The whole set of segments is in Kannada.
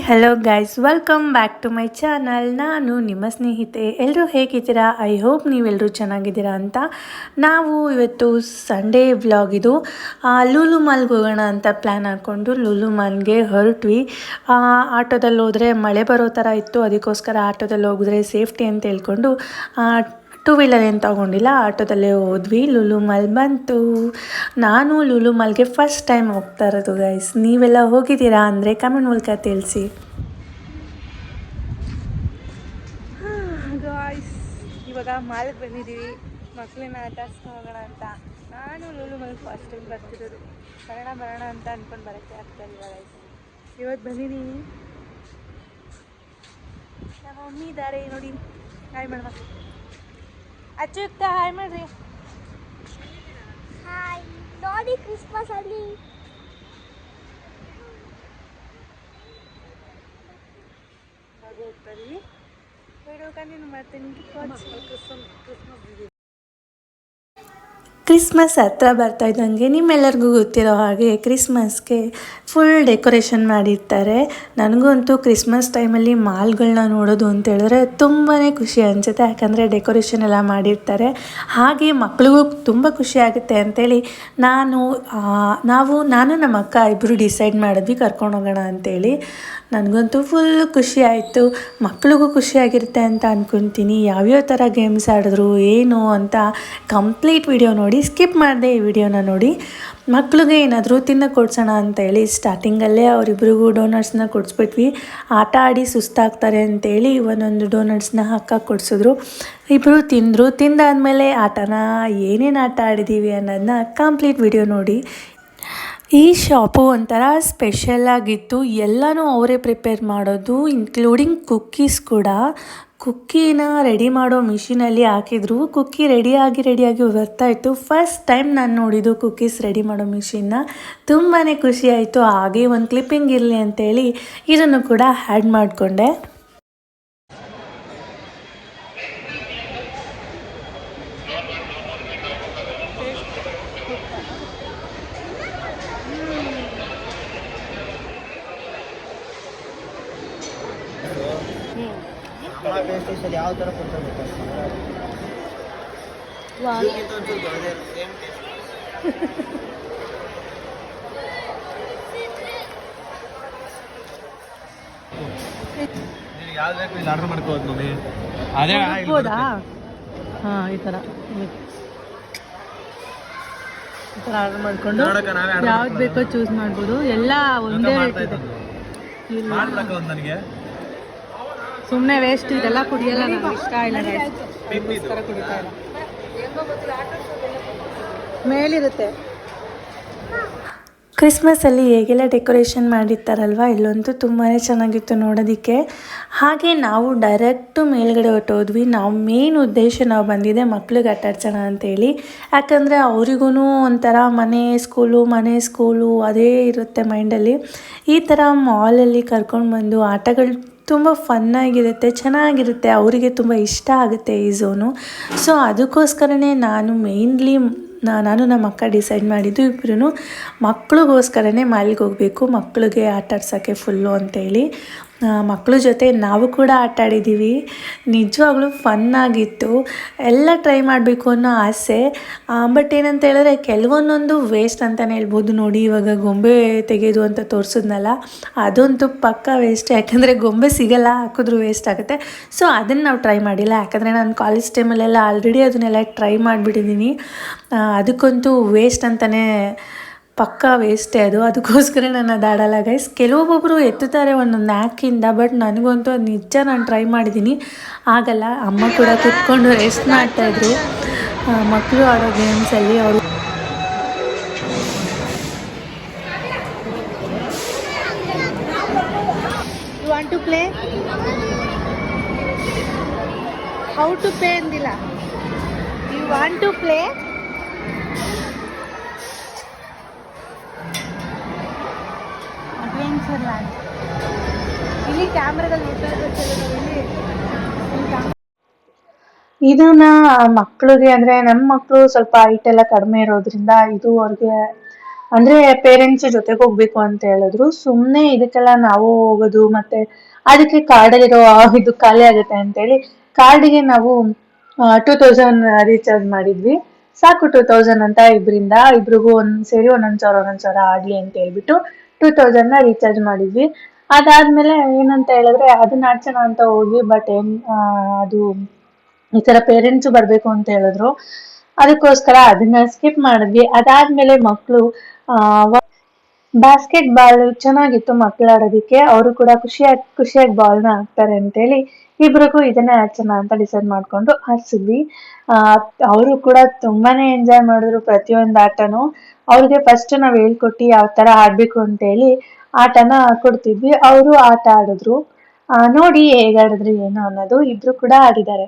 Hello guys, welcome back to my channel. ನಾನು ನಿಮ್ಮ ಸ್ನೇಹಿತೆ. ಎಲ್ಲರೂ ಹೇಗಿದ್ದೀರಾ? ಐ ಹೋಪ್ ನೀವೆಲ್ಲರೂ ಚೆನ್ನಾಗಿದ್ದೀರಾ ಅಂತ. ನಾವು ಇವತ್ತು ಸಂಡೇ ವ್ಲಾಗ್ ಇದು. ಲೂಲು ಮಾಲ್ಗೆ ಹೋಗೋಣ ಅಂತ ಪ್ಲ್ಯಾನ್ ಹಾಕ್ಕೊಂಡು ಲೂಲು ಮಾಲ್ಗೆ ಹೊರಟ್ವಿ. ಆಟೋದಲ್ಲಿ ಹೋದರೆ ಮಳೆ ಬರೋ ಥರ ಇತ್ತು, ಅದಕ್ಕೋಸ್ಕರ ಆಟೋದಲ್ಲಿ ಹೋಗಿದ್ರೆ ಸೇಫ್ಟಿ ಅಂತ ಹೇಳ್ಕೊಂಡು ಟೂ ವೀಲರ್ ಏನು ತೊಗೊಂಡಿಲ್ಲ, ಆಟೋದಲ್ಲೇ ಹೋದ್ವಿ. ಲೂಲು ಮಾಲ್ ಬಂತು. ನಾನು ಲೂಲು ಮಾಲ್ಗೆ ಫಸ್ಟ್ ಟೈಮ್ ಹೋಗ್ತಾ ಇರೋದು ಗೈಸ್. ನೀವೆಲ್ಲ ಹೋಗಿದ್ದೀರಾ ಅಂದರೆ ಕಮೆಂಟ್ ಮೂಲಕ ತಿಳಿಸಿ. ಗಾಯ್ಸ್, ಇವಾಗ ಮಾಲ್ಗೆ ಬಂದಿದ್ದೀವಿ, ಮಕ್ಕಳನ್ನ ಆಟ ಆಡಿಸ್ಕೊಂಡು ಹೋಗೋಣ ಅಂತ. ನಾನು ಲೂಲು ಮಾಲ್ಗೆ ಫಸ್ಟ್ ಟೈಮ್ ಬರ್ತಿರೋದು. ಬರೋಣ ಅಂತ ಅಂದ್ಕೊಂಡು ಬರೋಕ್ಕೆ ಆಗ್ತಾ ಇಲ್ಲ ಗೈಸ್. ಇವತ್ತು ಬಂದಿದ್ದೀನಿ. ನಮ್ಮ ಮಮ್ಮಿ ಇದ್ದಾರೆ ನೋಡಿ, ಹಾಯ್ ಮಾಡುವ. ಅಚ್ಚುತ್ತ ಹಾಯ್ ಮಾಡ್ರಿ. ಹಾಯ್ ನೋಡಿ, ಕ್ರಿಸ್ಮಸ್ ಅಲ್ಲಿ ಹೋಗ್ತಾರೆ. ವಿಡಿಯೋ ಕಂಟಿನ್ಯೂ ಮಾಡ್ತೀನಿ. ಕ್ರಿಸ್ಮಸ್ ಹತ್ರ ಬರ್ತಾ ಇದ್ದಂಗೆ ನಿಮ್ಮೆಲ್ಲರಿಗೂ ಗೊತ್ತಿರೋ ಹಾಗೆ ಕ್ರಿಸ್ಮಸ್ಗೆ ಫುಲ್ ಡೆಕೋರೇಷನ್ ಮಾಡಿರ್ತಾರೆ. ನನಗಂತೂ ಕ್ರಿಸ್ಮಸ್ ಟೈಮಲ್ಲಿ ಮಾಲ್ಗಳನ್ನ ನೋಡೋದು ಅಂತ ಹೇಳಿದ್ರೆ ತುಂಬಾ ಖುಷಿ ಅನಿಸುತ್ತೆ. ಯಾಕಂದರೆ ಡೆಕೋರೇಷನ್ ಎಲ್ಲ ಮಾಡಿರ್ತಾರೆ, ಹಾಗೆ ಮಕ್ಳಿಗೂ ತುಂಬ ಖುಷಿ ಆಗುತ್ತೆ ಅಂಥೇಳಿ ನಾನು ನಮ್ಮ ಅಕ್ಕ ಇಬ್ಬರು ಡಿಸೈಡ್ ಮಾಡಿದ್ವಿ ಕರ್ಕೊಂಡು ಹೋಗೋಣ ಅಂಥೇಳಿ. ನನಗಂತೂ ಫುಲ್ ಖುಷಿ ಆಯಿತು, ಮಕ್ಳಿಗೂ ಖುಷಿಯಾಗಿರುತ್ತೆ ಅಂತ ಅಂದ್ಕೊತೀನಿ. ಯಾವ್ಯಾವ ಥರ ಗೇಮ್ಸ್ ಆಡಿದ್ರು ಏನು ಅಂತ ಕಂಪ್ಲೀಟ್ ವಿಡಿಯೋ ನೋಡಿ, ಸ್ಕಿಪ್ ಮಾಡಿದೆ ಈ ವಿಡಿಯೋನ ನೋಡಿ. ಮಕ್ಳಿಗೆ ಏನಾದರೂ ತಿನ್ನಕ್ಕೆ ಕೊಡ್ಸೋಣ ಅಂತೇಳಿ ಸ್ಟಾರ್ಟಿಂಗಲ್ಲೇ ಅವರಿಬ್ರಿಗೂ ಡೋನಟ್ಸ್ನ ಕೊಡಿಸ್ಬಿಟ್ವಿ. ಆಟ ಆಡಿ ಸುಸ್ತಾಗ್ತಾರೆ ಅಂತೇಳಿ ಒಂದೊಂದು ಡೋನಟ್ಸ್ನ ಹಾಕಕ್ಕೆ ಕೊಡಿಸಿದ್ರು. ಇಬ್ಬರು ತಿಂದರು. ತಿಂದಾದಮೇಲೆ ಏನೇನು ಆಟ ಆಡಿದ್ದೀವಿ ಅನ್ನೋದನ್ನ ಕಂಪ್ಲೀಟ್ ವಿಡಿಯೋ ನೋಡಿ. ಈ ಶಾಪು ಒಂಥರ ಸ್ಪೆಷಲಾಗಿತ್ತು. ಎಲ್ಲನೂ ಅವರೇ ಪ್ರಿಪೇರ್ ಮಾಡೋದು, ಇನ್ಕ್ಲೂಡಿಂಗ್ ಕುಕ್ಕೀಸ್ ಕೂಡ. ಕುಕ್ಕೀನ ರೆಡಿ ಮಾಡೋ ಮಿಷಿನಲ್ಲಿ ಹಾಕಿದ್ರು. ಕುಕ್ಕಿ ರೆಡಿಯಾಗಿ ಬರ್ತಾಯಿತ್ತು. ಫಸ್ಟ್ ಟೈಮ್ ನಾನು ನೋಡಿದ್ದು ಕುಕ್ಕೀಸ್ ರೆಡಿ ಮಾಡೋ ಮಿಷಿನ್ನ. ತುಂಬಾ ಖುಷಿಯಾಯಿತು. ಹಾಗೆ ಒಂದು ಕ್ಲಿಪ್ಪಿಂಗ್ ಇರಲಿ ಅಂತೇಳಿ ಇದನ್ನು ಕೂಡ ಆ್ಯಡ್ ಮಾಡಿಕೊಂಡೆ. ಯಾವ ಥರ ಕೊಡ್ತಾರೆ ಆರ್ಡರ್ ಮಾಡ್ಕೋದು ನೋಡಿ. ಅದೇ ಹಾಂ, ಈ ಥರ ಆರ್ಡರ್ ಮಾಡಿಕೊಂಡು ಯಾವ್ದು ಬೇಕೋ ಚೂಸ್ ಮಾಡ್ಬೋದು. ಎಲ್ಲ ಒಂದೇ ರೇಟ್ ಇದೆ. ನನಗೆ ಸುಮ್ಮನೆ ವೇಸ್ಟ್ ಇದೆಲ್ಲ ಕುಡಿಯಲ್ಲ, ನನಗೆ ಇಷ್ಟ ಇಲ್ಲ. ಕುಡಿತಾ ಇಲ್ಲ, ಮೇಲಿರುತ್ತೆ. ಕ್ರಿಸ್ಮಸಲ್ಲಿ ಹೇಗೆಲ್ಲ ಡೆಕೋರೇಷನ್ ಮಾಡಿರ್ತಾರಲ್ವ, ಇಲ್ಲಂತೂ ತುಂಬಾ ಚೆನ್ನಾಗಿತ್ತು ನೋಡೋದಕ್ಕೆ. ಹಾಗೆ ನಾವು ಡೈರೆಕ್ಟು ಮೇಲ್ಗಡೆ ಹೊಟ್ಟೋದ್ವಿ. ನಾವು ಮೇನ್ ಉದ್ದೇಶ ನಾವು ಬಂದಿದೆ ಮಕ್ಳಿಗೆ ಆಟ ಆಡ್ಸೋಣ ಅಂತೇಳಿ. ಯಾಕಂದರೆ ಅವರಿಗೂ ಒಂಥರ ಮನೆ ಸ್ಕೂಲು ಅದೇ ಇರುತ್ತೆ ಮೈಂಡಲ್ಲಿ. ಈ ಥರ ಮಾಲಲ್ಲಿ ಕರ್ಕೊಂಡು ಬಂದು ಆಟಗಳು ತುಂಬ ಫನ್ನಾಗಿರುತ್ತೆ, ಚೆನ್ನಾಗಿರುತ್ತೆ, ಅವರಿಗೆ ತುಂಬ ಇಷ್ಟ ಆಗುತ್ತೆ ಈ ಝೋನು. ಸೊ ಅದಕ್ಕೋಸ್ಕರನೇ ನಾನು ನಮ್ಮ ಅಕ್ಕ ಡಿಸೈಡ್ ಮಾಡಿದ್ದು ಇಬ್ಬರೂ ಮಕ್ಳಿಗೋಸ್ಕರನೇ ಮಾಲ್ಗೆ ಹೋಗಬೇಕು, ಮಕ್ಕಳಿಗೆ ಆಟ ಆಡ್ಸೋಕ್ಕೆ ಫುಲ್ಲು ಅಂತೇಳಿ. ಮಕ್ಕಳ ಜೊತೆ ನಾವು ಕೂಡ ಆಟ ಆಡಿದ್ದೀವಿ. ನಿಜವಾಗ್ಲೂ ಫನ್ನಾಗಿತ್ತು. ಎಲ್ಲ ಟ್ರೈ ಮಾಡಬೇಕು ಅನ್ನೋ ಆಸೆ. ಬಟ್ ಏನಂತ ಹೇಳಿದ್ರೆ ಕೆಲವೊಂದೊಂದು ವೇಸ್ಟ್ ಅಂತಲೇ ಹೇಳ್ಬೋದು. ನೋಡಿ, ಇವಾಗ ಗೊಂಬೆ ತೆಗೆಯೋದು ಅಂತ ತೋರಿಸಿದ್ನಲ್ಲ, ಅದಂತೂ ಪಕ್ಕ ವೇಸ್ಟ್. ಯಾಕಂದರೆ ಗೊಂಬೆ ಸಿಗಲ್ಲ, ಹಾಕಿದ್ರೂ ವೇಸ್ಟ್ ಆಗುತ್ತೆ. ಸೊ ಅದನ್ನು ನಾವು ಟ್ರೈ ಮಾಡಿಲ್ಲ. ಯಾಕಂದರೆ ನಾನು ಕಾಲೇಜ್ ಟೈಮಲ್ಲೆಲ್ಲ ಆಲ್ರೆಡಿ ಅದನ್ನೆಲ್ಲ ಟ್ರೈ ಮಾಡಿಬಿಟ್ಟಿದ್ದೀನಿ. ಅದಕ್ಕಂತೂ ವೇಸ್ಟ್ ಅಂತಲೇ, ಪಕ್ಕಾ ವೇಸ್ಟೇ ಅದು. ಅದಕ್ಕೋಸ್ಕರ ನಾನು ಅದು ಆಡಲ್ಲ ಗೈಸ್. ಕೆಲವೊಬ್ಬೊಬ್ಬರು ಎತ್ತುತ್ತಾರೆ ಒಂದೊಂದು ನ್ಯಾಕಿಂದ, ಬಟ್ ನನಗಂತೂ ಅದು ನಿಜ ನಾನು ಟ್ರೈ ಮಾಡಿದ್ದೀನಿ, ಆಗಲ್ಲ. ಅಮ್ಮ ಕೂಡ ಕುತ್ಕೊಂಡು ರೆಸ್ಟ್ ಮಾಡ್ತಾಯಿದ್ರು. ಮಕ್ಕಳು ಆಡೋ ಗೇಮ್ಸಲ್ಲಿ ಅವರು you want to play, how to play ಅಂದಿಲ್ಲ, ಯು ವಾಂಟ್ ಟು ಪ್ಲೇ. ಇಲ್ಲಿ ಕ್ಯಾಮ್ರಾದಲ್ಲಿ ಇದನ್ನ ಮಕ್ಕಳಿಗೆ, ಅಂದರೆ ನಮ್ಮ ಮಕ್ಕಳು ಸ್ವಲ್ಪ ಹೈಟ್ ಎಲ್ಲ ಕಡಿಮೆ ಇರೋದ್ರಿಂದ ಇದು ಅವ್ರಿಗೆ ಅಂದ್ರೆ ಪೇರೆಂಟ್ಸ್ ಜೊತೆಗೆ ಹೋಗ್ಬೇಕು ಅಂತ ಹೇಳಿದ್ರು. ಸುಮ್ನೆ ಇದಕ್ಕೆಲ್ಲ ನಾವು ಹೋಗೋದು ಮತ್ತೆ ಅದಕ್ಕೆ ಕಾರ್ಡಲ್ಲಿರೋ ಇದು ಖಾಲಿ ಆಗುತ್ತೆ ಅಂತೇಳಿ ಕಾರ್ಡಿಗೆ ನಾವು 2000 ರೀಚಾರ್ಜ್ ಮಾಡಿದ್ವಿ. ಸಾಕು 2000 ಅಂತ ಇಬ್ರಿಗೂ ಸೇರಿ ಒಂದೊಂದ್ ಸಾವಿರ ಆಗ್ಲಿ ಅಂತ ಹೇಳ್ಬಿಟ್ಟು 2000 ರೀಚಾರ್ಜ್ ಮಾಡಿದ್ವಿ. ಅದಾದ್ಮೇಲೆ ಏನಂತ ಹೇಳಿದ್ರೆ ಅದನ್ನ ಆಡ್ಸೋಣ ಅಂತ ಹೋದ್ವಿ. ಬಟ್ ಅದು ಈ ತರ ಪೇರೆಂಟ್ಸ್ ಬರ್ಬೇಕು ಅಂತ ಹೇಳಿದ್ರು. ಅದಕ್ಕೋಸ್ಕರ ಅದನ್ನ ಸ್ಕಿಪ್ ಮಾಡಿದ್ವಿ. ಅದಾದ್ಮೇಲೆ ಮಕ್ಕಳು ಬಾಸ್ಕೆಟ್ ಬಾಲ್ ಚೆನ್ನಾಗಿತ್ತು ಮಕ್ಳು ಆಡೋದಿಕ್ಕೆ. ಅವರು ಕೂಡ ಖುಷಿಯಾಗಿ ಬಾಲ್ನ ಹಾಕ್ತಾರೆ ಅಂತೇಳಿ ಇಬ್ರಿಗೂ ಇದನ್ನೇ ಆಡ್ಸೋಣ ಅಂತ ಡಿಸೈಡ್ ಮಾಡ್ಕೊಂಡು ಆಡ್ಸಿದ್ವಿ. ಅವರು ಕೂಡ ತುಂಬಾನೇ ಎಂಜಾಯ್ ಮಾಡಿದ್ರು ಪ್ರತಿಯೊಂದು ಆಟನು. ಅವ್ರಿಗೆ ಫಸ್ಟ್ ನಾವ್ ಹೇಳ್ಕೊಟ್ಟು ಯಾವ ತರ ಆಡ್ಬೇಕು ಅಂತೇಳಿ ಆಟನ ಕೊಡ್ತಿದ್ವಿ. ಅವರು ಆಟ ಆಡಿದ್ರು. ನೋಡಿ ಹೇಗ್ ಆಡಿದ್ರು ಏನು ಅನ್ನೋದು. ಇಬ್ರು ಕೂಡ ಆಡಿದ್ದಾರೆ.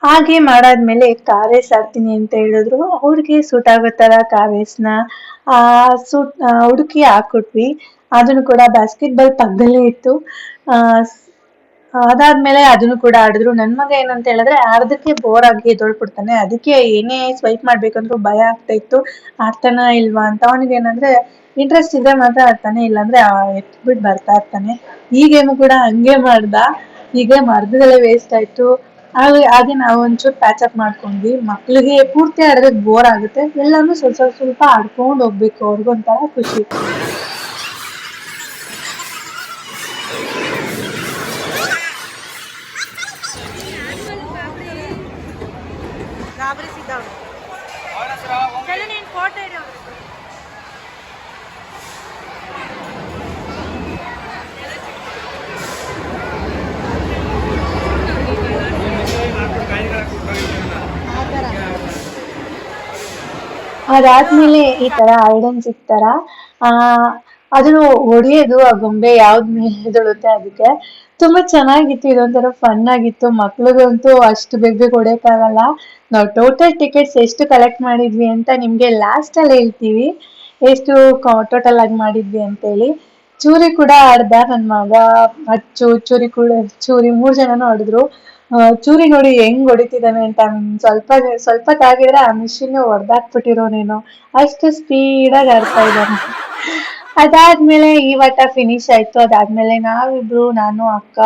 ಹಾಗೆ ಮಾಡಾದ್ಮೇಲೆ ಕಾರ್ ರೇಸ್ ಆಡ್ತೀನಿ ಅಂತ ಹೇಳಿದ್ರು. ಅವ್ರಿಗೆ ಸೂಟ್ ಆಗೋ ತರ ಕಾರ್ ರೇಸ್ನ ಹುಡುಕಿ ಹಾಕೊಟ್ವಿ. ಅದನ್ನು ಕೂಡ ಬಾಸ್ಕೆಟ್ ಬಾಲ್ ಪಕ್ಕದಲ್ಲೇ ಇತ್ತು. ಅದಾದ್ಮೇಲೆ ಅದನ್ನು ಕೂಡ ಆಡಿದ್ರು. ನನ್ ಮಗ ಏನಂತ ಹೇಳಿದ್ರೆ ಅರ್ಧಕ್ಕೆ ಬೋರ್ ಆಗಿ ಎದ್ದೊಳ್ಬಿಡ್ತಾನೆ. ಅದಕ್ಕೆ ಏನೇ ಸ್ವೈಪ್ ಮಾಡ್ಬೇಕಂದ್ರೂ ಭಯ ಆಗ್ತಾ ಇತ್ತು, ಆಡ್ತಾನ ಇಲ್ವಾ ಅಂತ. ಅವನಿಗೆ ಏನಂದ್ರೆ ಇಂಟ್ರೆಸ್ಟ್ ಇದ್ರೆ ಮಾತ್ರ ಆಡ್ತಾನೆ, ಇಲ್ಲಾಂದ್ರೆ ಎತ್ಬಿಟ್ಟು ಬರ್ತಾ ಇರ್ತಾನೆ. ಈ ಗೇಮು ಕೂಡ ಹಂಗೆ ಮಾಡ್ದ. ಹೀಗೆ ಮರ್ದದಲ್ಲೇ ವೇಸ್ಟ್ ಆಯ್ತು. ಹಾಗೆ ನಾವು ಒಂಚೂರು ಪ್ಯಾಚ್ ಅಪ್ ಮಾಡ್ಕೊಂಡ್ವಿ. ಮಕ್ಳಿಗೆ ಪೂರ್ತಿ ಆಡಿದ್ರೆ ಬೋರ್ ಆಗುತ್ತೆ, ಎಲ್ಲಾನು ಸ್ವಲ್ಪ ಆಡ್ಕೊಂಡು ಹೋಗ್ಬೇಕು, ಅವ್ರಿಗೊಂಥರ ಖುಷಿ. ಅದಾದ್ಮೇಲೆ ಈ ತರ ಐಡನ್ ಸಿಕ್ತಾರ ಅದನ್ನು ಹೊಡಿಯೋದು. ಆ ಗೊಂಬೆ ಯಾವ್ದ್ ಮೇಲೆ ಎದ್ದೇಳುತ್ತೆ ಅದಕ್ಕೆ. ತುಂಬಾ ಚೆನ್ನಾಗಿತ್ತು. ಇದೊಂಥರ ಫನ್ ಆಗಿತ್ತು. ಮಕ್ಳಿಗಂತೂ ಅಷ್ಟು ಬೇಗ ಹೊಡೆಯಕ್ಕಾಗಲ್ಲ. ನಾವು ಟೋಟಲ್ ಟಿಕೆಟ್ಸ್ ಎಷ್ಟು ಕಲೆಕ್ಟ್ ಮಾಡಿದ್ವಿ ಅಂತ ನಿಮ್ಗೆ ಲಾಸ್ಟ್ ಅಲ್ಲಿ ಹೇಳ್ತೀವಿ, ಎಷ್ಟು ಟೋಟಲ್ ಆಗಿ ಮಾಡಿದ್ವಿ ಅಂತೇಳಿ. ಚೂರಿ ಕೂಡ ಆಡ್ದ ನನ್ ಮಗ. ಅಚ್ಚು ಚೂರಿ ಕೂಡ 3 ಜನನು ಆಡಿದ್ರು. ಚೂರಿ ನೋಡಿ ಹೆಂಗ್ ಹೊಡಿತಿದ್ದಾನೆ ಅಂತ. ಸ್ವಲ್ಪ ತಾಗಿದ್ರೆ ಆ ಮಿಷಿನ್ ಹೊಡೆದಾಕ್ಬಿಟ್ಟಿರೋನೇನೋ, ಅಷ್ಟು ಸ್ಪೀಡಾಗಿ ಆಡ್ತಾ ಇದ್ದಾನೆ. ಅದಾದ್ಮೇಲೆ ಈ ಆಟ ಫಿನಿಶ್ ಆಯ್ತು. ಅದಾದ್ಮೇಲೆ ನಾವಿಬ್ರು, ನಾನು ಅಕ್ಕ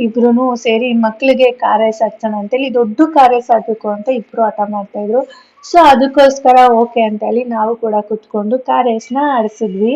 ಇಬ್ರು ಸೇರಿ ಮಕ್ಳಿಗೆ ಕಾರ್ ರೇಸ್ ಆಡ್ಸೋಣ ಅಂತೇಳಿ ದೊಡ್ಡ ಕಾರ್ ರೇಸ್ ಆಡ್ಬೇಕು ಅಂತ ಇಬ್ರು ಆಟ ಮಾಡ್ತಾ ಇದ್ರು. ಸೊ ಅದಕ್ಕೋಸ್ಕರ ಓಕೆ ಅಂತ ಹೇಳಿ ನಾವು ಕೂಡ ಕುತ್ಕೊಂಡು ಕಾರ್ ರೇಸ್ನ ಆಡಿಸಿದ್ವಿ.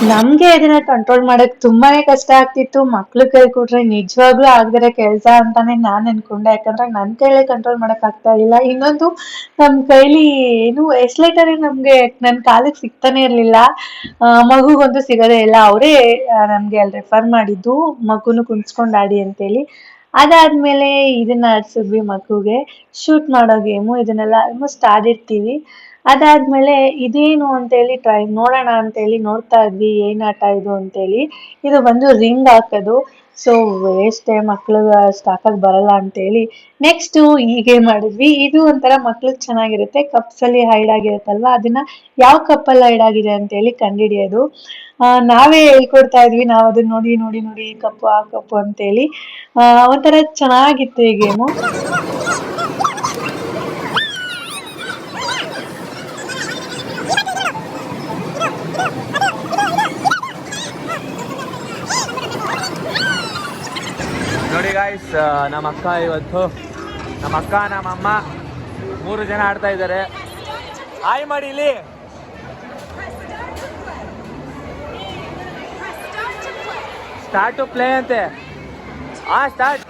ನಮ್ಗೆ ಇದನ್ನ ಕಂಟ್ರೋಲ್ ಮಾಡಕ್ ತುಂಬಾನೇ ಕಷ್ಟ ಆಗ್ತಿತ್ತು. ಮಕ್ಳು ಕೈ ಕೊಟ್ರೆ ನಿಜವಾಗ್ಲೂ ಆಗದಿರೋ ಕೆಲ್ಸ ಅಂತಾನೆ ನಾನ್ ಅನ್ಕೊಂಡೆ. ಯಾಕಂದ್ರೆ ನನ್ ಕೈಲೇ ಕಂಟ್ರೋಲ್ ಮಾಡಕ್ ಆಗ್ತಾ ಇಲ್ಲ. ಇನ್ನೊಂದು ನಮ್ ಕೈಲಿ ಏನು ಎಸ್ಲೇಟರ್ ನಮ್ಗೆ ನನ್ ಕಾಲಿಗೆ ಸಿಗ್ತಾನೆ ಇರ್ಲಿಲ್ಲ. ಮಗುಗಂತೂ ಸಿಗೋದೇ ಇಲ್ಲ. ಅವರೇ ನಮ್ಗೆ ಅಲ್ಲಿ ರೆಫರ್ ಮಾಡಿದ್ದು ಮಗುನು ಕುಣಿಸ್ಕೊಂಡ್ ಆಡಿ ಅಂತೇಳಿ. ಅದಾದ್ಮೇಲೆ ಇದನ್ನ ಆಡ್ಸಿದ್ವಿ ಮಗುಗೆ, ಶೂಟ್ ಮಾಡೋ ಗೇಮು. ಇದನ್ನೆಲ್ಲ ಆಲ್ಮೋಸ್ಟ್ ಆಡಿರ್ತೀವಿ. ಅದಾದ್ಮೇಲೆ ಇದೇನು ಅಂತೇಳಿ ನೋಡೋಣ ಅಂತೇಳಿ ನೋಡ್ತಾ ಇದ್ವಿ, ಏನ್ ಆಟ ಇದು ಅಂತೇಳಿ. ಇದು ಬಂದು ರಿಂಗ್ ಹಾಕೋದು. ಸೊ ವೇಸ್ಟ್, ಮಕ್ಳಿಗೆ ಅಷ್ಟು ಹಾಕಕ್ ಬರಲ್ಲ ಅಂತೇಳಿ ನೆಕ್ಸ್ಟ್ ಈ ಗೇಮ್ ಮಾಡಿದ್ವಿ. ಇದು ಒಂಥರ ಮಕ್ಳಿಗೆ ಚೆನ್ನಾಗಿರುತ್ತೆ. ಕಪ್ಸ್ ಅಲ್ಲಿ ಹೈಡ್ ಆಗಿರುತ್ತಲ್ವಾ, ಅದನ್ನ ಯಾವ ಕಪ್ಪಲ್ಲಿ ಹೈಡ್ ಆಗಿದೆ ಅಂತೇಳಿ ಕಂಡುಹಿಡಿಯೋದು. ನಾವೇ ಹೇಳ್ಕೊಡ್ತಾ ಇದ್ವಿ. ನಾವು ಅದನ್ನ ನೋಡಿ ನೋಡಿ ನೋಡಿ ಈ ಕಪ್ಪು ಆ ಕಪ್ಪು ಅಂತೇಳಿ. ಒಂಥರ ಚೆನ್ನಾಗಿತ್ತು ಈ ಗೇಮು. ಗಾಯ್ಸ್, ನಮ್ಮ ಅಕ್ಕ ಇವತ್ತು ನಮ್ಮ ಅಕ್ಕ ನಮ್ಮಮ್ಮ 3 ಜನ ಆಡ್ತಾ ಇದ್ದಾರೆ. ಹಾಯ್ ಮಾಡಿ ಇಲ್ಲಿ. ಸ್ಟಾರ್ಟ್ ಟು ಪ್ಲೇ ಅಂತೆ. ಸ್ಟಾರ್ಟ್.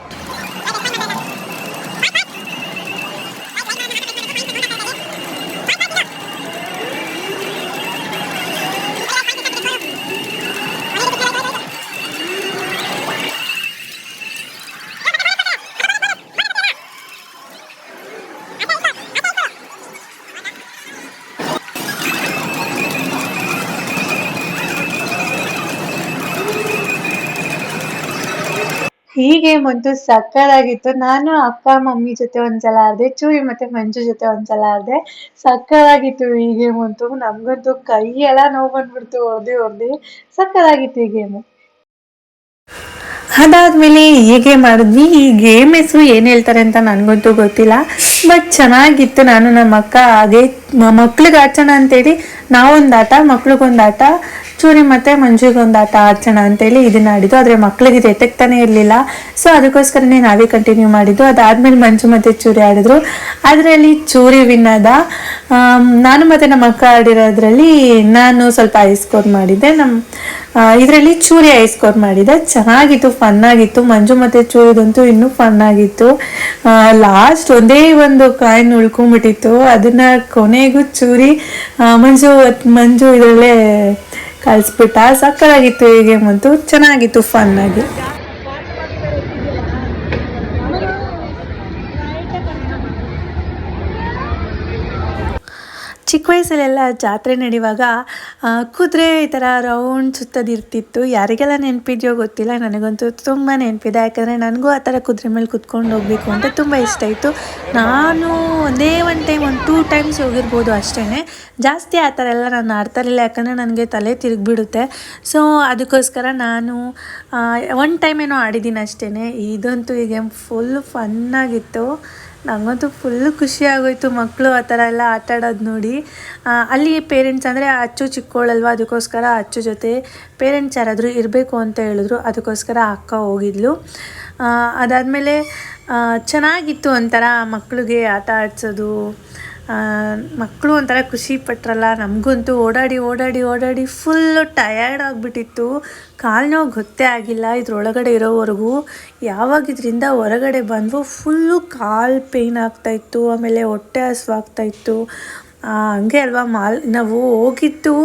ಈ ಗೇಮ್ ಅಂತೂ ಸಕ್ಕತ್ತಾಗಿತ್ತು. ನಾನು ಅಕ್ಕ ಮಮ್ಮಿ ಜೊತೆ ಒಂದ್ಸಲ ಆಡ್ದೆ, ಚೂರಿ ಮತ್ತೆ ಮಂಜು ಜೊತೆ ಒಂದ್ಸಲ ಆಡ್ದೆ. ಸಕ್ಕತ್ತಾಗಿತ್ತು ಈ ಗೇಮ್ ಅಂತೂ. ನಮ್ಗಂತೂ ಕೈ ಎಲ್ಲ ನೋವು ಬಂದ್ಬಿಡ್ತು ಹೊಡ್ದು. ಸಕ್ಕತ್ತಾಗಿತ್ತು ಈ ಗೇಮು. ಅದಾದ್ಮೇಲೆ ಹೀಗೆ ಮಾಡಿದ್ವಿ. ಈ ಗೇಮ್ ಹೆಸರು ಏನು ಹೇಳ್ತಾರೆ ಅಂತ ನನಗಂತೂ ಗೊತ್ತಿಲ್ಲ, ಬಟ್ ಚೆನ್ನಾಗಿತ್ತು. ನಾನು ನಮ್ಮ ಅಕ್ಕ ಹಾಗೆ ಮಕ್ಳಿಗೆ ಆಡ್ಸೋಣ ಅಂತೇಳಿ ನಾವೊಂದು ಆಟ, ಮಕ್ಳಿಗೊಂದು ಆಟ, ಚೂರಿ ಮತ್ತು ಮಂಜುಗೊಂದು ಆಟ ಆಡ್ಸೋಣ ಅಂತೇಳಿ ಇದನ್ನ ಆಡಿದ್ದು. ಆದರೆ ಮಕ್ಳಿಗೆ ಇದು ಎತ್ತಕ್ತಾನೆ ಇರಲಿಲ್ಲ, ಸೊ ಅದಕ್ಕೋಸ್ಕರನೇ ನಾವೇ ಕಂಟಿನ್ಯೂ ಮಾಡಿದ್ದು. ಅದಾದ್ಮೇಲೆ ಮಂಜು ಮತ್ತು ಚೂರಿ ಆಡಿದ್ರು. ಅದರಲ್ಲಿ ಚೂರಿ ವಿನ್ ಆದ. ನಾನು ಮತ್ತು ನಮ್ಮ ಅಕ್ಕ ಆಡಿರೋದ್ರಲ್ಲಿ ನಾನು ಸ್ವಲ್ಪ ಐ ಸ್ಕೋರ್ ಮಾಡಿದ್ದೆ, ಇದರಲ್ಲಿ ಚೂರಿ ಐ ಸ್ಕೋರ್ ಮಾಡಿದ್ದೆ. ಚೆನ್ನಾಗಿತ್ತು, ಫನ್ ಆಗಿತ್ತು. ಮಂಜು ಮತ್ತು ಚೂರಿದಂತೂ ಇನ್ನೂ ಫನ್ ಆಗಿತ್ತು. ಲಾಸ್ಟ್ ಒಂದೇ ಒಂದು ಕಾಯಿನ್ ಉಳ್ಕೊಂಡ್ಬಿಟ್ಟಿತ್ತು, ಅದನ್ನ ಕೊನೆಗೂ ಚೂರಿ ಮಂಜು ಇದರಲ್ಲೇ ಕಳಿಸ್ಬಿಟ್ಟ. ಸಕ್ಕತ್ತಾಗಿತ್ತು ಈ ಗೇಮ್ ಅಂತೂ, ಚೆನ್ನಾಗಿತ್ತು, ಫನ್ ಆಗಿ. ಚಿಕ್ಕ ವಯಸ್ಸಲ್ಲೆಲ್ಲ ಜಾತ್ರೆ ನಡೆಯುವಾಗ ಕುದುರೆ ಈ ಥರ ರೌಂಡ್ ಸುತ್ತೋದಿರ್ತಿತ್ತು. ಯಾರಿಗೆಲ್ಲ ನೆನಪಿದೆಯೋ ಗೊತ್ತಿಲ್ಲ, ನನಗಂತೂ ತುಂಬ ನೆನಪಿದೆ. ಯಾಕಂದರೆ ನನಗೂ ಆ ಥರ ಕುದುರೆ ಮೇಲೆ ಕುತ್ಕೊಂಡು ಹೋಗಬೇಕು ಅಂತ ತುಂಬ ಇಷ್ಟ ಇತ್ತು. ನಾನು ಒಂದೇ ಒಂದು ಟೈಮ್ 2 ಟೈಮ್ಸ್ ಹೋಗಿರ್ಬೋದು ಅಷ್ಟೇ. ಜಾಸ್ತಿ ಆ ಥರ ಎಲ್ಲ ನಾನು ಆಡ್ತಾ ಇರಲಿಲ್ಲ, ಯಾಕಂದರೆ ನನಗೆ ತಲೆ ತಿರುಗಿಬಿಡುತ್ತೆ. ಸೊ ಅದಕ್ಕೋಸ್ಕರ ನಾನು 1 ಟೈಮ್ ಏನೋ ಆಡಿದ್ದೀನಿ ಅಷ್ಟೇ. ಇದಂತೂ ಈ ಗೇಮ್ ಫುಲ್ ಫನ್ನಾಗಿತ್ತು. ನನಗಂತೂ ಫುಲ್ಲು ಖುಷಿ ಆಗೋಯ್ತು ಮಕ್ಕಳು ಆ ಥರ ಎಲ್ಲ ಆಟ ಆಡೋದು ನೋಡಿ. ಅಲ್ಲಿ ಪೇರೆಂಟ್ಸ್ ಅಂದರೆ ಅಚ್ಚು ಚಿಕ್ಕವಳಲ್ವ, ಅದಕ್ಕೋಸ್ಕರ ಅಚ್ಚು ಜೊತೆ ಪೇರೆಂಟ್ಸ್ ಯಾರಾದರೂ ಇರಬೇಕು ಅಂತ ಹೇಳಿದ್ರು, ಅದಕ್ಕೋಸ್ಕರ ಅಕ್ಕ ಹೋಗಿದ್ಲು. ಅದಾದಮೇಲೆ ಚೆನ್ನಾಗಿತ್ತು ಒಂಥರ ಮಕ್ಕಳಿಗೆ ಆಟ ಆಡಿಸೋದು. ಮಕ್ಕಳು ಒಂಥರ ಖುಷಿ ಪಟ್ರಲ್ಲ. ನಮಗಂತೂ ಓಡಾಡಿ ಫುಲ್ಲು ಟಯರ್ಡ್ ಆಗಿಬಿಟ್ಟಿತ್ತು. ಕಾಲು ನೋವು ಗೊತ್ತೇ ಆಗಿಲ್ಲ ಇದ್ರೊಳಗಡೆ ಇರೋವರೆಗೂ. ಯಾವಾಗ ಇದರಿಂದ ಹೊರಗಡೆ ಬಂದು ಫುಲ್ಲು ಕಾಲು ಪೇಯ್ನ್ ಆಗ್ತಾಯಿತ್ತು, ಆಮೇಲೆ ಹೊಟ್ಟೆ ಹಸಿವಾಗ್ತಾಯಿತ್ತು. ಹಂಗೆ ಅಲ್ವಾ ನಾವು ಹೋಗಿದ್ದು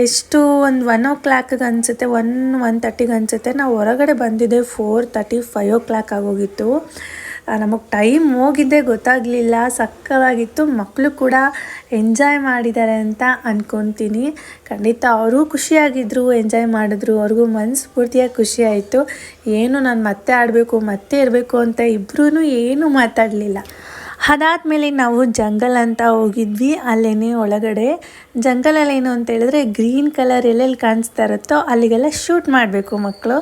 ಎಷ್ಟು ಒಂದು 1 o'clock ಅನಿಸುತ್ತೆ, 1:30 ಅನಿಸುತ್ತೆ. ನಾವು ಹೊರಗಡೆ ಬಂದಿದ್ದೆ 4:30, 5 o'clock ಆಗೋಗಿತ್ತು. ನಮಗೆ ಟೈಮ್ ಹೋಗಿದ್ದೇ ಗೊತ್ತಾಗಲಿಲ್ಲ. ಸಕ್ಕತ್ತಾಗಿತ್ತು. ಮಕ್ಕಳು ಕೂಡ ಎಂಜಾಯ್ ಮಾಡಿದ್ದಾರೆ ಅಂತ ಅಂದ್ಕೊತೀನಿ. ಖಂಡಿತ ಅವರು ಖುಷಿಯಾಗಿದ್ದರು, ಎಂಜಾಯ್ ಮಾಡಿದ್ರು. ಅವ್ರಿಗೂ ಮನಸ್ಫೂರ್ತಿಯಾಗಿ ಖುಷಿ ಆಯಿತು. ಏನು ನಾನು ಮತ್ತೆ ಆಡಬೇಕು, ಮತ್ತೆ ಇರಬೇಕು ಅಂತ ಇಬ್ಬರೂ ಏನೂ ಮಾತಾಡಲಿಲ್ಲ. ಅದಾದಮೇಲೆ ನಾವು ಜಂಗಲ್ ಅಂತ ಹೋಗಿದ್ವಿ. ಅಲ್ಲೇ ಒಳಗಡೆ ಜಂಗಲಲ್ಲಿ ಏನು ಅಂತ ಹೇಳಿದ್ರೆ ಗ್ರೀನ್ ಕಲರ್ ಎಲ್ಲೆಲ್ಲಿ ಕಾಣಿಸ್ತಾ ಇರುತ್ತೋ ಅಲ್ಲಿಗೆಲ್ಲ ಶೂಟ್ ಮಾಡಬೇಕು ಮಕ್ಕಳು.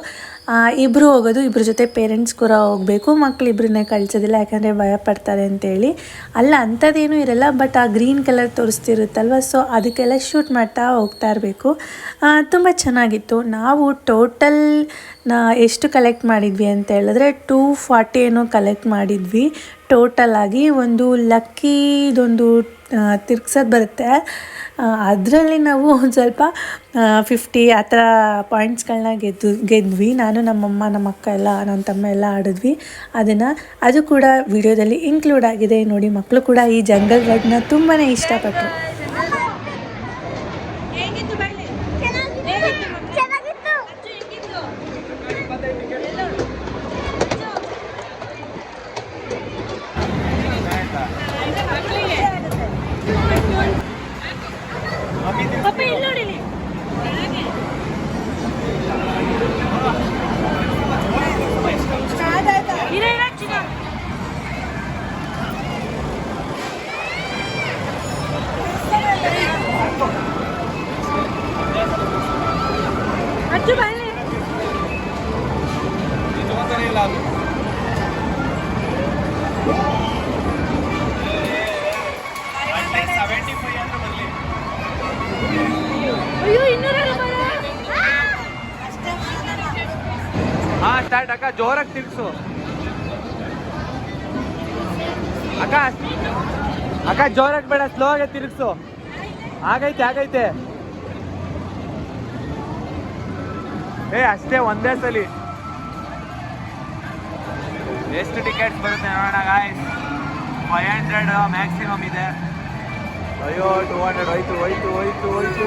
ಇಬ್ಬರು ಹೋಗೋದು, ಇಬ್ಬರ ಜೊತೆ ಪೇರೆಂಟ್ಸ್ ಕೂಡ ಹೋಗಬೇಕು. ಮಕ್ಕಳು ಇಬ್ಬರನ್ನೇ ಕಳಿಸೋದಿಲ್ಲ, ಯಾಕಂದರೆ ಭಯ ಪಡ್ತಾರೆ ಅಂತೇಳಿ. ಅಲ್ಲ ಅಂಥದ್ದೇನೂ ಇರಲ್ಲ, ಬಟ್ ಆ ಗ್ರೀನ್ ಕಲರ್ ತೋರಿಸ್ತಿರುತ್ತಲ್ವ, ಸೊ ಅದಕ್ಕೆಲ್ಲ ಶೂಟ್ ಮಾಡ್ತಾ ಹೋಗ್ತಾ ಇರಬೇಕು. ತುಂಬ ಚೆನ್ನಾಗಿತ್ತು. ನಾವು ಟೋಟಲ್ ಎಷ್ಟು ಕಲೆಕ್ಟ್ ಮಾಡಿದ್ವಿ ಅಂತ ಹೇಳಿದ್ರೆ 240 ಏನೋ ಕಲೆಕ್ಟ್ ಮಾಡಿದ್ವಿ ಟೋಟಲಾಗಿ. ಒಂದು ಲಕ್ಕಿದೊಂದು ತಿರ್ಗ್ಸೋದು ಬರುತ್ತೆ, ಅದರಲ್ಲಿ ನಾವು ಒಂದು ಸ್ವಲ್ಪ 50 ಆ ಥರ ಪಾಯಿಂಟ್ಸ್ಗಳನ್ನ ಗೆದ್ವಿ. ನಾನು ನಮ್ಮಮ್ಮ ನಮ್ಮ ಅಕ್ಕ ಎಲ್ಲ ನನ್ನ ತಮ್ಮ ಎಲ್ಲ ಆಡಿದ್ವಿ. ಅದು ಕೂಡ ವಿಡಿಯೋದಲ್ಲಿ ಇನ್ಕ್ಲೂಡ್ ಆಗಿದೆ ನೋಡಿ. ಮಕ್ಕಳು ಕೂಡ ಈ ಜಂಗಲ್ ರೈಡ್ನ ತುಂಬಾ ಇಷ್ಟಪಟ್ಟರು. ಸ್ಟಾರ್ಟ್ ಅಕ್ಕ, ಜೋರಾಗಿ ತಿರ್ಸು. ಅಕ್ಕ ಅಕ್ಕ ಜೋರಾಗಿ ಬೇಡ, ಸ್ಲೋ ಆಗಿ ತಿರುಗಿಸು. ಆಗೈತೆ ಆಗೈತೆ. ಅಷ್ಟೇ, ಒಂದೇ ಸಲಿ. ಎಷ್ಟು ಟಿಕೆಟ್ಸ್ ಬರುತ್ತೆ ನೋಡೋಣ ಗಾಯ್ಸ್. 500 ಮ್ಯಾಕ್ಸಿಮಮ್ ಇದೆ. ಅಯ್ಯೋ 200 ಹೋಯ್ತು ಹೋಯ್ತು ಹೋಯ್ತು ಹೋಯ್ತು.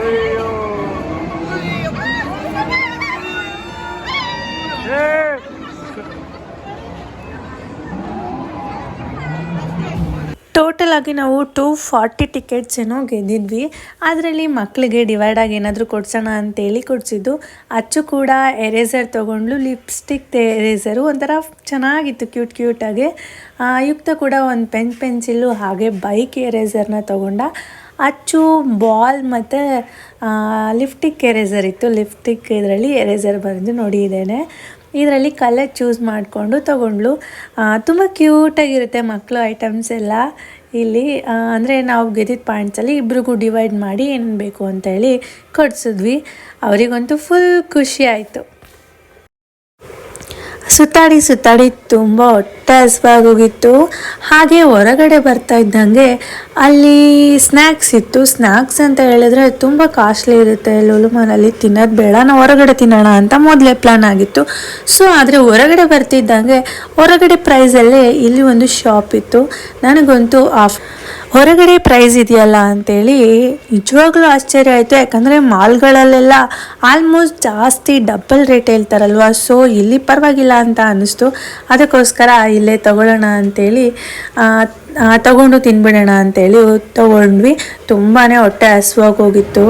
ಟೋಟಲ್ ಆಗಿ ನಾವು 240 ಟಿಕೆಟ್ಸ್ ಏನೋ ಗೆದ್ದಿದ್ವಿ. ಅದರಲ್ಲಿ ಮಕ್ಕಳಿಗೆ ಡಿವೈಡ್ ಆಗಿ ಏನಾದರೂ ಕೊಡ್ಸೋಣ ಅಂತೇಳಿ ಕೊಡಿಸಿದ್ದು. ಅಚ್ಚು ಕೂಡ ಎರೇಸರ್ ತೊಗೊಂಡ್ಲು, ಲಿಪ್ಸ್ಟಿಕ್ ಎರೇಸರು ಒಂಥರ ಚೆನ್ನಾಗಿತ್ತು, ಕ್ಯೂಟಾಗಿ. ಯುಕ್ತ ಕೂಡ ಒಂದು ಪೆನ್ಸಿಲ್ಲು ಹಾಗೆ ಬೈಕ್ ಎರೇಸರ್ನ ತೊಗೊಂಡ. ಅಚ್ಚು ಬಾಲ್ ಮತ್ತು ಲಿಪ್ಸ್ಟಿಕ್ ಎರೇಸರ್ ಇತ್ತು. ಲಿಪ್ಸ್ಟಿಕ್ ಇದರಲ್ಲಿ ಎರೇಸರ್ ಬರೆದು ನೋಡಿ ಇದ್ದೇನೆ. ಇದರಲ್ಲಿ ಕಲರ್ ಚೂಸ್ ಮಾಡಿಕೊಂಡು ತೊಗೊಂಡ್ಲು. ತುಂಬ ಕ್ಯೂಟಾಗಿರುತ್ತೆ ಮಕ್ಕಳು ಐಟಮ್ಸ್ ಎಲ್ಲ ಇಲ್ಲಿ. ಅಂದರೆ ನಾವು ಗೆದ್ದಿದ್ದ ಪಾಯಿಂಟ್ಸಲ್ಲಿ ಇಬ್ರಿಗೂ ಡಿವೈಡ್ ಮಾಡಿ ಏನು ಬೇಕು ಅಂತೇಳಿ ಕೊಡಿಸಿದ್ವಿ. ಅವರಿಗಂತೂ ಫುಲ್ ಖುಷಿ ಆಯಿತು. ಸುತ್ತಾಡಿ ತುಂಬ ಹೊಟ್ಟೆ ಹಸಿವಾಗೋಗಿತ್ತು. ಹಾಗೆ ಹೊರಗಡೆ ಬರ್ತಾ ಇದ್ದಂಗೆ ಅಲ್ಲಿ ಸ್ನ್ಯಾಕ್ಸ್ ಇತ್ತು. ಸ್ನ್ಯಾಕ್ಸ್ ಅಂತ ಹೇಳಿದ್ರೆ ತುಂಬ ಕಾಸ್ಟ್ಲಿ ಇರುತ್ತೆ ಲುಲುಮಾಲಲ್ಲಿ, ತಿನ್ನೋದು ಬೇಡ, ನಾವು ಹೊರಗಡೆ ತಿನ್ನೋಣ ಅಂತ ಮೊದಲೇ ಪ್ಲ್ಯಾನ್ ಆಗಿತ್ತು. ಸೊ ಆದರೆ ಹೊರಗಡೆ ಬರ್ತಿದ್ದಂಗೆ ಹೊರಗಡೆ ಪ್ರೈಸಲ್ಲೇ ಇಲ್ಲಿ ಒಂದು ಶಾಪ್ ಇತ್ತು. ನನಗಂತೂ ಹೊರಗಡೆ ಪ್ರೈಸ್ ಇದೆಯಲ್ಲ ಅಂಥೇಳಿ ನಿಜವಾಗ್ಲೂ ಆಶ್ಚರ್ಯ ಆಯಿತು. ಯಾಕಂದರೆ ಮಾಲ್ಗಳಲ್ಲೆಲ್ಲ ಆಲ್ಮೋಸ್ಟ್ ಜಾಸ್ತಿ ಡಬಲ್ ರೇಟ್ ಹೇಳ್ತಾರಲ್ವ. ಸೊ ಇಲ್ಲಿ ಪರವಾಗಿಲ್ಲ ಅಂತ ಅನ್ನಿಸ್ತು. ಅದಕ್ಕೋಸ್ಕರ ಇಲ್ಲೇ ತಗೊಳ್ಳೋಣ ಅಂಥೇಳಿ ತಗೊಂಡು ತಿನ್ಬಿಡೋಣ ಅಂಥೇಳಿ ತೊಗೊಂಡ್ವಿ. ತುಂಬಾ ಹೊಟ್ಟೆ ಹಸುವಾಗಿ ಹೋಗಿತ್ತು.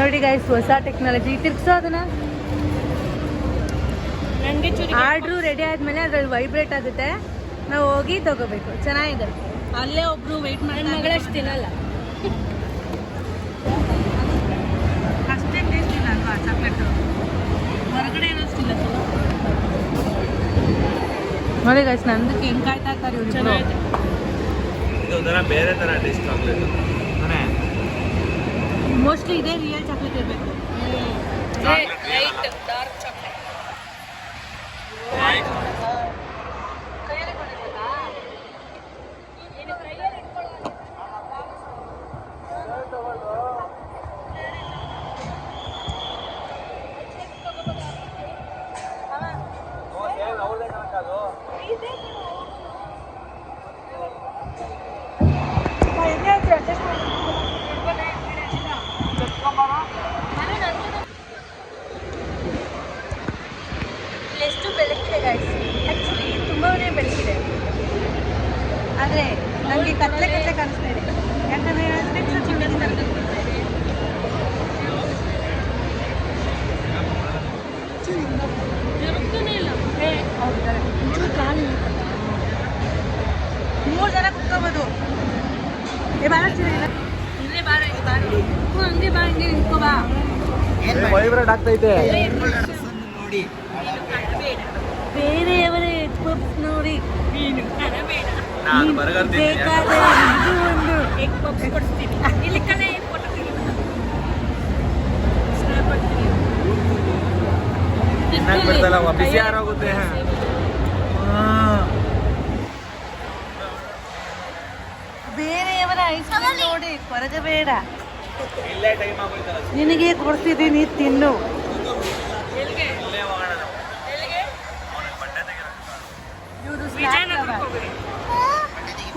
ನೋಡಿ ಗೈಸ್, ಹೊಸ ಟೆಕ್ನಾಲಜಿ. ತಿರ್ಗ್ಸೋ ಅದನ್ನ. ಆರ್ಡ್ರು ರೆಡಿ ಆದಮೇಲೆ ಅದ್ರಲ್ಲಿ ವೈಬ್ರೇಟ್ ಆಗುತ್ತೆ, ನಾವು ಹೋಗಿ ತಗೋಬೇಕು. ಚೆನ್ನಾಗಿದೆ. ಅಲ್ಲೇ ಒಬ್ರು ವೆಯ್ಟ್ ಮಾಡಿ, ಮಗಳಷ್ಟು ತಿನ್ನಲ್ಲ. ಅಷ್ಟೇ ಟೇಸ್ಟ್ ಇಲ್ಲ ಅಲ್ವಾ ಚಾಕ್ಲೇಟು, ಹೊರಗಡೆ ಏನಷ್ಟಿಲ್ಲ. ನೋಡಿ ಗೈಸ್, ನಂದಕ್ಕೆ ಹೆಂಗೆ ಕಾಯ್ತಾ ಇರ್ತಾರೆ ಇವ್ರು. ಇದು ಒಂಥರ ಬೇರೆ ಥರ ಟೇಸ್ಟ್ ಚಾಕ್ಲೇಟ್. ಮೋಸ್ಟ್ಲಿ ಇದೇ ರಿಯಲ್ ಚಾಕ್ಲೇಟ್ ಇರಬೇಕು. Dark chocolate. ಎಷ್ಟು ಬೆಳಕಿದೆ ಗೈಸ್, ಆ್ಯಕ್ಚುಲಿ ತುಂಬಾ ಬೆಳಕಿದೆ. ಆದರೆ ನನಗೆ ಕತ್ಲೆ ಕಾಣಿಸ್ತಾ ಇದೆ. ಯಾಕಂದರೆ ಮೂರು ಜನ ಕುತ್ಕೋಬೋದು. ಇಲ್ಲೇ ಬಾರ, ಹಂಗೆ ಬಾ, ಹಿಂಗೆ ನಿಂತ್ಕೋ ಬಾ. ವೈಬ್ರೇಟ್ ಆಗ್ತೈತೆ. ಬೇರೆಯವರ ಎಗ್ ಪಪ್ಸ್ ನೋಡಿ ಬೇಕಾದ ಇದು ಒಂದು ಎಗ್ ಪಪ್ಸ್ ಕೊಡಿಸ್ತೀನಿ. ಇಲ್ಲಿ ಕಡೆ ಏನು ಕೊಡ್ತೀನಿ, ಬಿಸಿ ಆರೋಗುತ್ತೆ. ಬೇರೆಯವರ ಐಸ್ ಕ್ರೀಮ್ ನೋಡಿ ಕೊರಗಬೇಡ. ನಿನಗೆ ಕೊಡ್ತಿದ್ದೀನಿ, ತಿನ್ನು.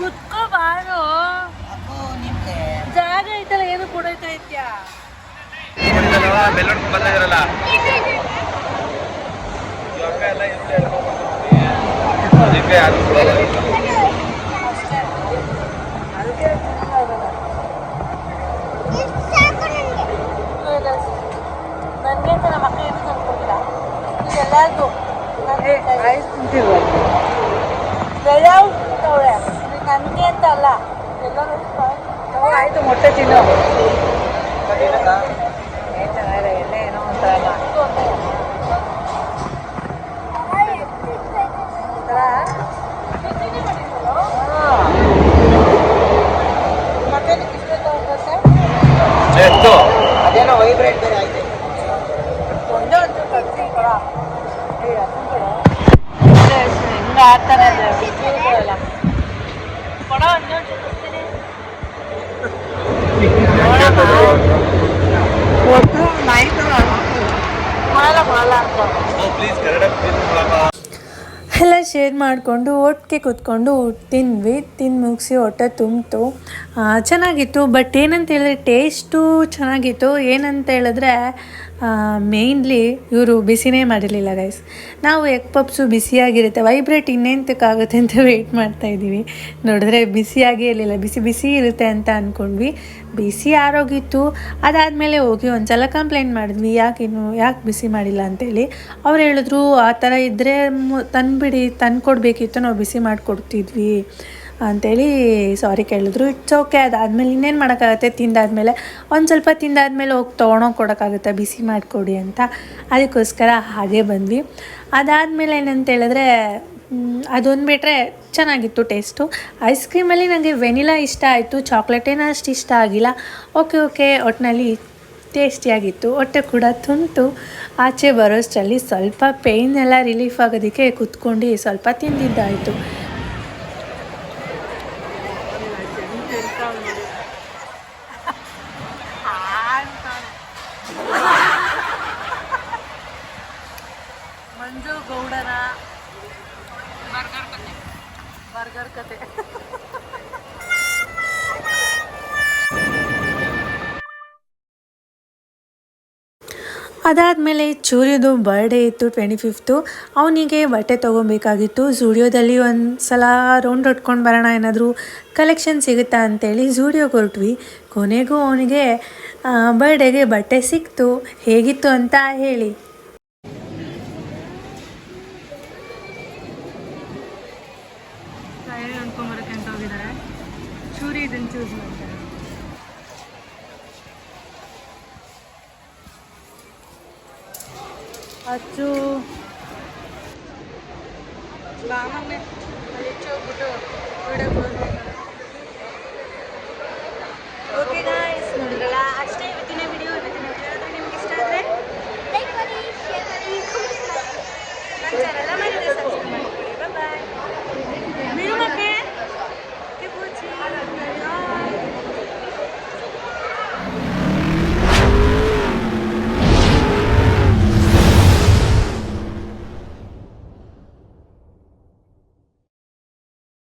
ಕುತ್ಕೋಬಾರು, ಜಾಗ ಐತಲ್ಲ, ಏನು ಕೊಡೋಯ್ತಾ ಇದ್ಯಾ? ಬೆಲ್ಲೂರು ಬಂದಿರಲ್ಲ ನನಗೆ ಅಂತ ನಮ್ಮ ಮಕ್ಕಳು ಏನು ತಂದ್ಕೊಟ್ಟಿಲ್ಲ. ಇದೆಲ್ಲದು ಐಸ್ ತಿಂತಿಲ್ವ? ಬೆಳೆಯವು ತಗೊಳ್ಳೆ, ನನಗೆ ಅಂತ ಅಲ್ಲ, ಎಲ್ಲರೂ ಆಯಿತು. ಮೊಟ್ಟೆ ತಿನ್ನೋ ಏನು ಚೆನ್ನಾಗಿದೆ, ಎಣ್ಣೆ ಏನೋ ಒಂಥರ ಇಲ್ಲ. ಮತ್ತೆ ಇಷ್ಟೇ ತಗೊಂಡ್ರೆ ಅದೇನೋ ವೈಬ್ರೇಟ್ ಬೇರೆ ಆಯ್ತು. ಒಂದೇ ಒಂದು ಕಟ್ತೀನಿ ಕೊಡ. ಹಿಂಗೆ ಆಡ್ತಾನೆ ಇಲ್ಲ. ಪ್ಲೀಸ್ ಕನ್ನಡ ಎಲ್ಲ ಶೇರ್ ಮಾಡಿಕೊಂಡು ಒಟ್ಟಿಗೆ ಕೂತ್ಕೊಂಡು ತಿಂದ್ವಿ. ತಿಂದು ಮುಗಿಸಿ ಹೊಟ್ಟೆ ತುಂಬಿತು. ಚೆನ್ನಾಗಿತ್ತು. ಬಟ್ ಏನಂತ ಹೇಳಿದ್ರೆ ಟೇಸ್ಟು ಚೆನ್ನಾಗಿತ್ತು. ಏನಂತ ಹೇಳಿದ್ರೆ ಮೇಯ್ನ್ಲಿ ಇವರು ಬಿಸಿನೇ ಮಾಡಿರಲಿಲ್ಲ ಗೈಸ್. ನಾವು ಎಗ್ ಪಪ್ಸು ಬಿಸಿಯಾಗಿರುತ್ತೆ, ವೈಬ್ರೇಟ್ ಇನ್ನೆಂತಕ್ಕಾಗುತ್ತೆ ಅಂತ ವೆಯ್ಟ್ ಮಾಡ್ತಾಯಿದ್ದೀವಿ. ನೋಡಿದ್ರೆ ಬಿಸಿಯಾಗೇ ಇರಲಿಲ್ಲ. ಬಿಸಿ ಬಿಸಿ ಇರುತ್ತೆ ಅಂತ ಅಂದ್ಕೊಂಡ್ವಿ. ಬಿಸಿ ಆರೋಗಿತ್ತು. ಅದಾದಮೇಲೆ ಹೋಗಿ ಒಂದು ಸಲ ಕಂಪ್ಲೇಂಟ್ ಮಾಡಿದ್ವಿ, ಯಾಕೆ ಬಿಸಿ ಮಾಡಿಲ್ಲ ಅಂತೇಳಿ. ಅವ್ರು ಹೇಳಿದ್ರು ಆ ಥರ ಇದ್ದರೆ ತಂದುಬಿಡಿ, ತಂದು ಕೊಡಬೇಕಿತ್ತು, ನಾವು ಬಿಸಿ ಮಾಡಿಕೊಡ್ತಿದ್ವಿ ಅಂಥೇಳಿ ಸಾರಿ ಕೇಳಿದ್ರು. It's okay. ಅದಾದಮೇಲೆ ಇನ್ನೇನು ಮಾಡೋಕ್ಕಾಗತ್ತೆ, ತಿಂದಾದಮೇಲೆ ಒಂದು ಸ್ವಲ್ಪ ತಿಂದಾದಮೇಲೆ ಹೋಗಿ ತೊಗೊಂಡೋಗಿ ಕೊಡೋಕ್ಕಾಗುತ್ತೆ, ಬಿಸಿ ಮಾಡಿಕೊಡಿ ಅಂತ. ಅದಕ್ಕೋಸ್ಕರ ಹಾಗೆ ಬಂದ್ವಿ. ಅದಾದಮೇಲೆ ಏನಂತ ಹೇಳಿದ್ರೆ ಅದೊಂದು ಬಿಟ್ಟರೆ ಚೆನ್ನಾಗಿತ್ತು ಟೇಸ್ಟು. ಐಸ್ ಕ್ರೀಮಲ್ಲಿ ನನಗೆ ವೆನಿಲಾ ಇಷ್ಟ ಆಯಿತು, ಚಾಕ್ಲೇಟೇನೋ ಅಷ್ಟು ಇಷ್ಟ ಆಗಿಲ್ಲ. ಓಕೆ ಒಟ್ಟಿನಲ್ಲಿ ಟೇಸ್ಟಿಯಾಗಿತ್ತು. ಹೊಟ್ಟೆ ಕೂಡ ತುಂಬಿತು. ಆಚೆ ಬರೋಷ್ಟರಲ್ಲಿ ಸ್ವಲ್ಪ ಪೇಯ್ನ್ ಎಲ್ಲ ರಿಲೀಫ್ ಆಗೋದಕ್ಕೆ ಕೂತ್ಕೊಂಡು ಸ್ವಲ್ಪ ತಿಂದಿದ್ದಾಯಿತು. ಮಂಜು ಗೌಡರ ಬರ್ಗರ್ ಕತೆ. ಅದಾದಮೇಲೆ ಚೂರಿದು ಬರ್ಡೇ ಇತ್ತು 25th. ಅವನಿಗೆ ಬಟ್ಟೆ ತೊಗೊಬೇಕಾಗಿತ್ತು. ಝೂಡಿಯೋದಲ್ಲಿ ಒಂದು ಸಲ ರೌಂಡ್ ಹೊಡ್ಕೊಂಡು ಬರೋಣ, ಏನಾದರೂ ಕಲೆಕ್ಷನ್ ಸಿಗುತ್ತಾ ಅಂತೇಳಿ ಝೂಡಿಯೋಗೆ ಹೊರಟ್ವಿ. ಕೊನೆಗೂ ಅವನಿಗೆ ಬರ್ಡೇಗೆ ಬಟ್ಟೆ ಸಿಕ್ತು. ಹೇಗಿತ್ತು ಅಂತ ಹೇಳಿ. ಅಂದ್ಕೊಂಬರಕ್ಕೆ ಅಂತ ಹೋಗಿದ್ದಾರೆ. ಚೂರಿ ಇದನ್ನು ಚೂಸ್ ಮಾಡ್ತಾರೆ. ಅಚ್ಚು ಅಲ್ಲಿ ಹೋಗ್ಬಿಟ್ಟು ವಿಡಿಯೋ